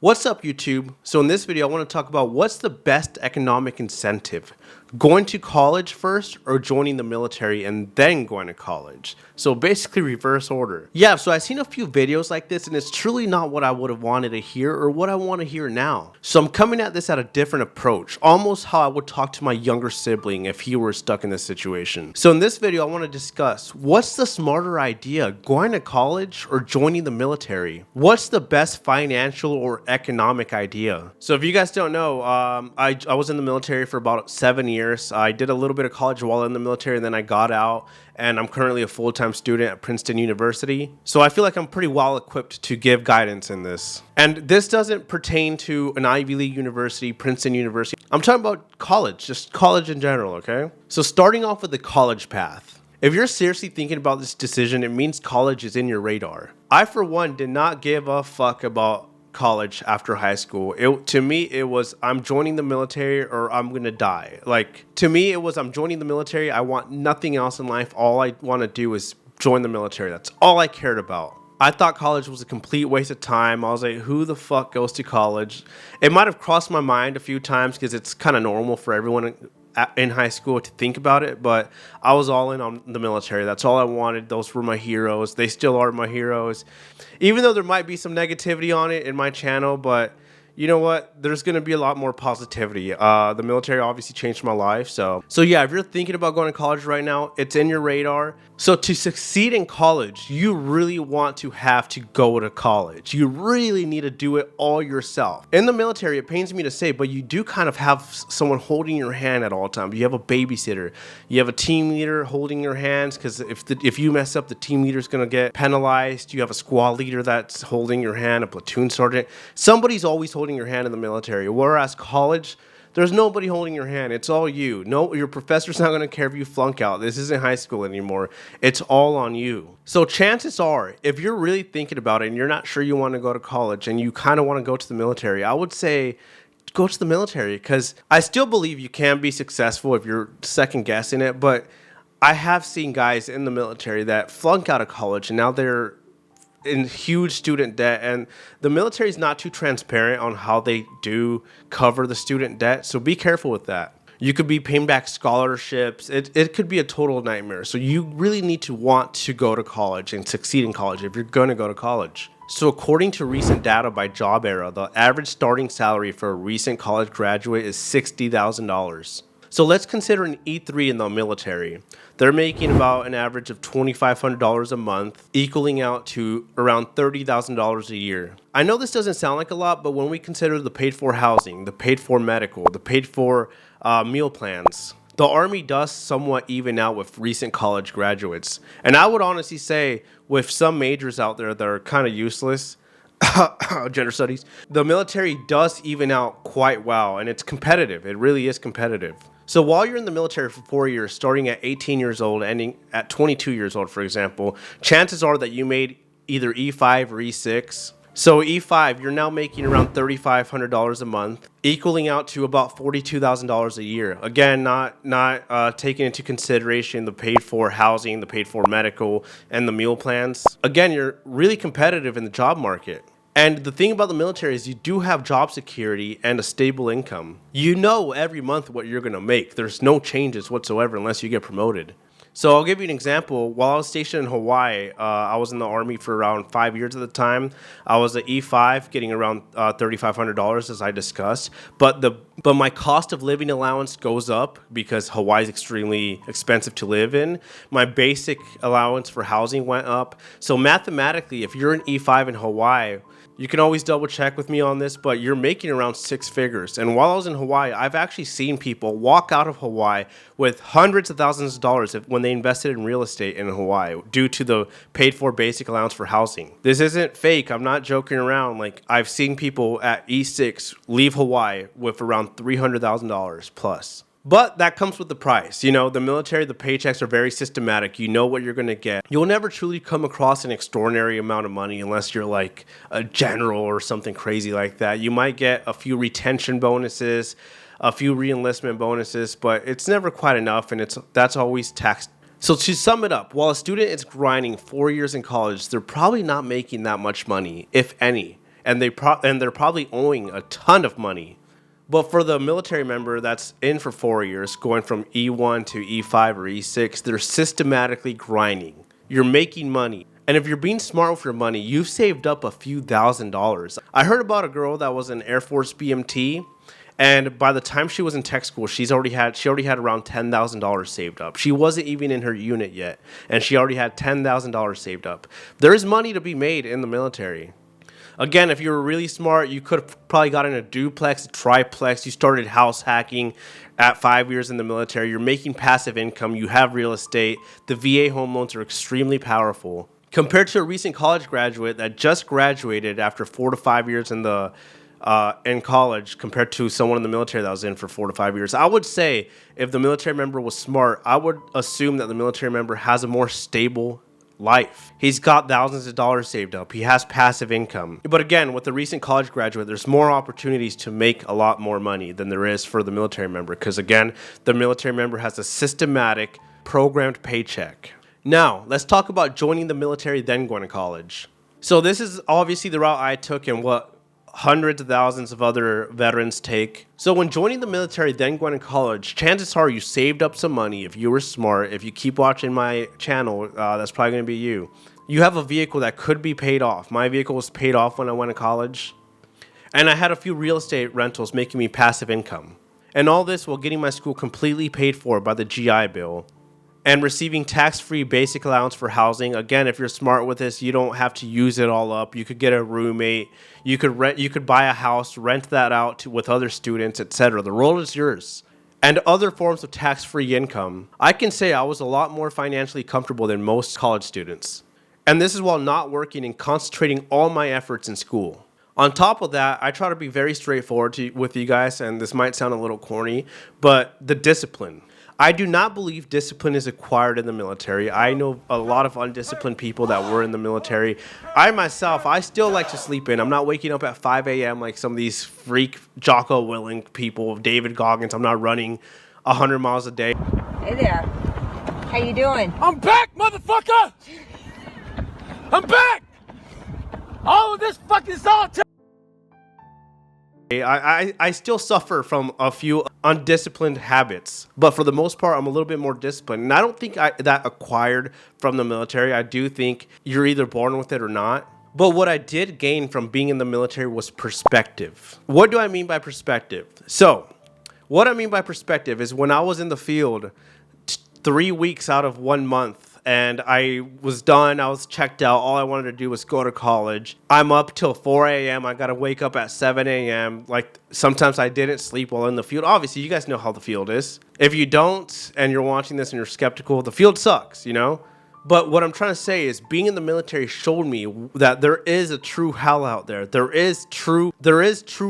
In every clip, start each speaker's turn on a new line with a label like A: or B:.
A: What's up, YouTube? So in this video, I want to talk about what's the best economic incentive, going to college first or joining the military and then going to college. So basically reverse order. Yeah, so I've seen a few videos like this and it's truly not what I would have wanted to hear or what I want to hear now. So I'm coming at this at a different approach, almost how I would talk to my younger sibling if he were stuck in this situation. So in this video, I want to discuss what's the smarter idea, going to college or joining the military? What's the best financial or economic idea? So if you guys don't know, I was in the military for about 7 years. I did a little bit of college while in the military and then I got out, and I'm currently a full-time student at Princeton University. So I feel like I'm pretty well equipped to give guidance in this. And this doesn't pertain to an Ivy League university, Princeton University. I'm talking about college, just college in general, okay? So starting off with the college path. If you're seriously thinking about this decision, it means college is in your radar. I, for one, did not give a fuck about college after high school. To me, it was I'm joining the military or I'm gonna die. Like, to me, it was I'm joining the military. I want nothing else in life. All I want to do is join the military. That's all I cared about. I thought college was a complete waste of time. I was like, who the fuck goes to college? It might have crossed my mind a few times because it's kind of normal for everyone in high school to think about it, but I was all in on the military. That's all I wanted. Those were my heroes. They still are my heroes, even though there might be some negativity on it in my channel. But you know what? There's going to be a lot more positivity. The military obviously changed my life. So yeah, if you're thinking about going to college right now, it's in your radar. So to succeed in college, you really want to have to go to college. You really need to do it all yourself. In the military, it pains me to say, but you do kind of have someone holding your hand at all times. You have a babysitter. You have a team leader holding your hands, because if you mess up, the team leader is going to get penalized. You have a squad leader that's holding your hand, a platoon sergeant. Somebody's always holding your hand in the military. Whereas college, there's nobody holding your hand. It's all you. No, your professor's not going to care if you flunk out. This isn't high school anymore. It's all on you. So chances are, if you're really thinking about it and you're not sure you want to go to college and you kind of want to go to the military, I would say go to the military, because I still believe you can be successful if you're second guessing it. But I have seen guys in the military that flunk out of college and now they're in huge student debt, and the military is not too transparent on how they do cover the student debt, so be careful with that. You could be paying back scholarships. It could be a total nightmare. So you really need to want to go to college and succeed in college if you're going to go to college. So according to recent data by Job Era, the average starting salary for a recent college graduate is $60,000. So let's consider an E3 in the military. They're making about an average of $2,500 a month, equaling out to around $30,000 a year. I know this doesn't sound like a lot, but when we consider the paid for housing, the paid for medical, the paid for meal plans, the Army does somewhat even out with recent college graduates. And I would honestly say, with some majors out there that are kind of useless, gender studies, the military does even out quite well, and it's competitive. It really is competitive. So while you're in the military for 4 years, starting at 18 years old, ending at 22 years old, for example, chances are that you made either E5 or E6. So E5, you're now making around $3,500 a month, equaling out to about $42,000 a year. Again, not taking into consideration the paid for housing, the paid for medical, and the meal plans. Again, you're really competitive in the job market. And the thing about the military is you do have job security and a stable income. You know every month what you're going to make. There's no changes whatsoever unless you get promoted. So I'll give you an example. While I was stationed in Hawaii, I was in the Army for around 5 years at the time. I was at E5, getting around $3,500, as I discussed. But my cost of living allowance goes up because Hawaii is extremely expensive to live in. My basic allowance for housing went up. So mathematically, if you're an E5 in Hawaii, you can always double check with me on this, but you're making around 6 figures. And while I was in Hawaii, I've actually seen people walk out of Hawaii with hundreds of thousands of dollars when they invested in real estate in Hawaii due to the paid for basic allowance for housing. This isn't fake. I'm not joking around. Like, I've seen people at E6 leave Hawaii with around $300,000 plus. But that comes with the price. You know, the military, the paychecks are very systematic. You know what you're going to get. You'll never truly come across an extraordinary amount of money unless you're like a general or something crazy like that. You might get a few retention bonuses, a few re-enlistment bonuses, but it's never quite enough, and that's always taxed. So to sum it up, while a student is grinding 4 years in college, they're probably not making that much money, if any. and they're probably owing a ton of money. But for the military member that's in for 4 years, going from E1 to E5 or E6, they're systematically grinding. You're making money. And if you're being smart with your money, you've saved up a few $1,000s. I heard about a girl that was in Air Force BMT, and by the time she was in tech school, she already had around $10,000 saved up. She wasn't even in her unit yet, and she already had $10,000 saved up. There is money to be made in the military. Again, if you were really smart, you could have probably gotten a duplex, a triplex. You started house hacking at 5 years in the military. You're making passive income. You have real estate. The VA home loans are extremely powerful. Compared to a recent college graduate that just graduated after 4 to 5 years in college, compared to someone in the military that was in for 4 to 5 years, I would say if the military member was smart, I would assume that the military member has a more stable life. He's got thousands of dollars saved up. He has passive income. But again, with the recent college graduate, there's more opportunities to make a lot more money than there is for the military member. Because again, the military member has a systematic, programmed paycheck. Now, let's talk about joining the military, then going to college. So this is obviously the route I took and what hundreds of thousands of other veterans take. So when joining the military, then going to college, chances are you saved up some money. If you were smart, if you keep watching my channel, that's probably going to be you. You have a vehicle that could be paid off. My vehicle was paid off when I went to college. And I had a few real estate rentals making me passive income. And all this while getting my school completely paid for by the GI Bill. And receiving tax-free basic allowance for housing. Again, if you're smart with this, you don't have to use it all up. You could get a roommate. You could buy a house, rent that out with other students, etc. The world is yours. And other forms of tax-free income. I can say I was a lot more financially comfortable than most college students. And this is while not working and concentrating all my efforts in school. On top of that, I try to be very straightforward with you guys, and this might sound a little corny, but the discipline. I do not believe discipline is acquired in the military. I know a lot of undisciplined people that were in the military. I still like to sleep in. I'm not waking up at 5 a.m. like some of these freak Jocko Willink people, David Goggins. I'm not running 100 miles a day.
B: Hey there. How you doing?
C: I'm back, motherfucker! I'm back! All of this fucking solitary.
A: I still suffer from a few undisciplined habits, but for the most part, I'm a little bit more disciplined. And I don't think that acquired from the military. I do think you're either born with it or not. But what I did gain from being in the military was perspective. What do I mean by perspective? So, what I mean by perspective is when I was in the field 3 weeks out of 1 month, and I was done. I was checked out. All I wanted to do was go to college. I'm up till 4 a.m. I got to wake up at 7 a.m. Like, sometimes I didn't sleep while in the field. Obviously, you guys know how the field is. If you don't, and you're watching this and you're skeptical, the field sucks, you know? But what I'm trying to say is being in the military showed me that there is a true hell out there. There is true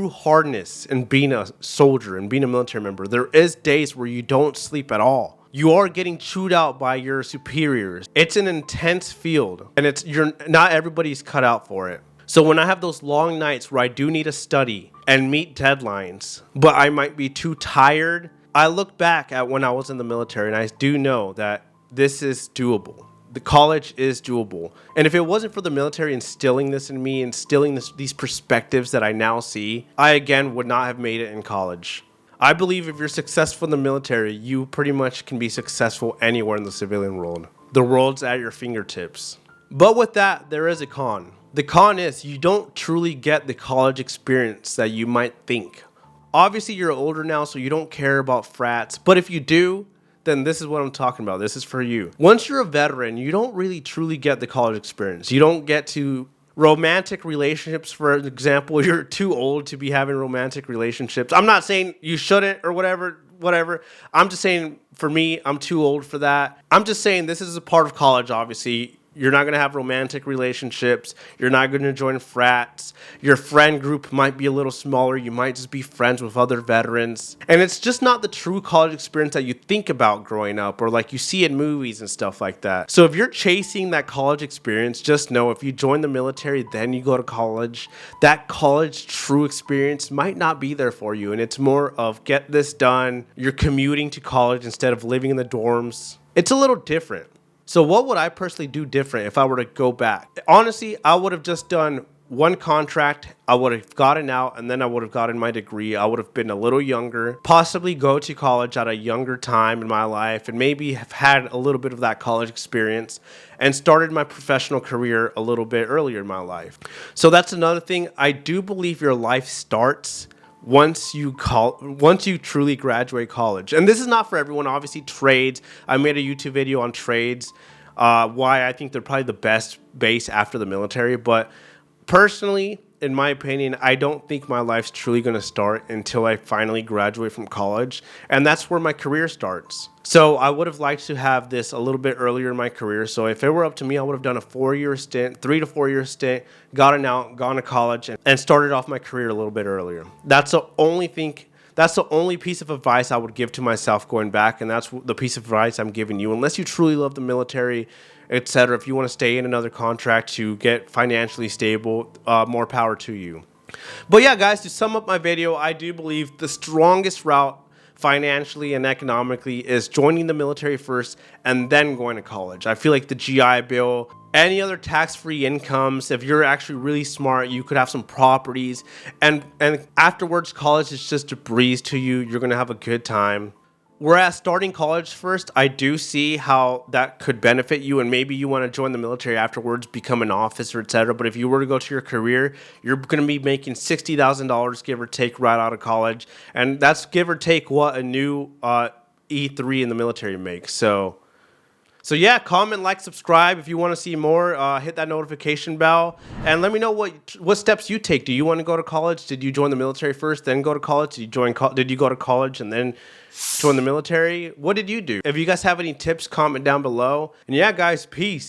A: hardness in being a soldier and being a military member. There is days where you don't sleep at all. You are getting chewed out by your superiors. It's an intense field, and not everybody's cut out for it. So when I have those long nights where I do need to study and meet deadlines, but I might be too tired, I look back at when I was in the military, and I do know that this is doable. The college is doable. And if it wasn't for the military instilling this in me, instilling these perspectives that I now see, I again would not have made it in college. I believe if you're successful in the military, you pretty much can be successful anywhere in the civilian world. The world's at your fingertips. But with that, there is a con. The con is you don't truly get the college experience that you might think. Obviously, you're older now, so you don't care about frats. But if you do, then this is what I'm talking about. This is for you. Once you're a veteran, you don't really truly get the college experience. You don't get to romantic relationships, for example. You're too old to be having romantic relationships. I'm not saying you shouldn't or whatever. I'm just saying for me, I'm too old for that. I'm just saying this is a part of college, obviously. You're not going to have romantic relationships. You're not going to join frats. Your friend group might be a little smaller. You might just be friends with other veterans. And it's just not the true college experience that you think about growing up or like you see in movies and stuff like that. So if you're chasing that college experience, just know if you join the military, then you go to college, that college true experience might not be there for you. And it's more of get this done. You're commuting to college instead of living in the dorms. It's a little different. So what would I personally do different if I were to go back? Honestly, I would have just done one contract, I would have gotten out, and then I would have gotten my degree. I would have been a little younger, possibly go to college at a younger time in my life, and maybe have had a little bit of that college experience and started my professional career a little bit earlier in my life. So that's another thing. I do believe your life starts once you truly graduate college. And this is not for everyone. Obviously, trades. I made a YouTube video on trades, why I think they're probably the best base after the military. But personally, in my opinion, I don't think my life's truly going to start until I finally graduate from college. And that's where my career starts. So I would have liked to have this a little bit earlier in my career. So if it were up to me, I would have done a 4-year stint, 3 to 4 year stint, gotten out, gone to college, and started off my career a little bit earlier. That's the only piece of advice I would give to myself going back, and that's the piece of advice I'm giving you. Unless you truly love the military, etc., if you want to stay in another contract to get financially stable, more power to you. But yeah, guys, to sum up my video, I do believe the strongest route financially and economically is joining the military first and then going to college. I feel like the GI Bill, any other tax-free incomes, if you're actually really smart, you could have some properties, and afterwards college is just a breeze to you. You're gonna have a good time. Whereas starting college first, I do see how that could benefit you, and maybe you want to join the military afterwards, become an officer, etc. But if you were to go to your career, you're going to be making $60,000, give or take, right out of college, and that's give or take what a new E3 in the military makes. So yeah, comment, like, subscribe if you want to see more. Hit that notification bell, and let me know what steps you take. Do you want to go to college? Did you join the military first, then go to college? Did you go to college and then join the military? What did you do? If you guys have any tips, comment down below. And yeah, guys, peace.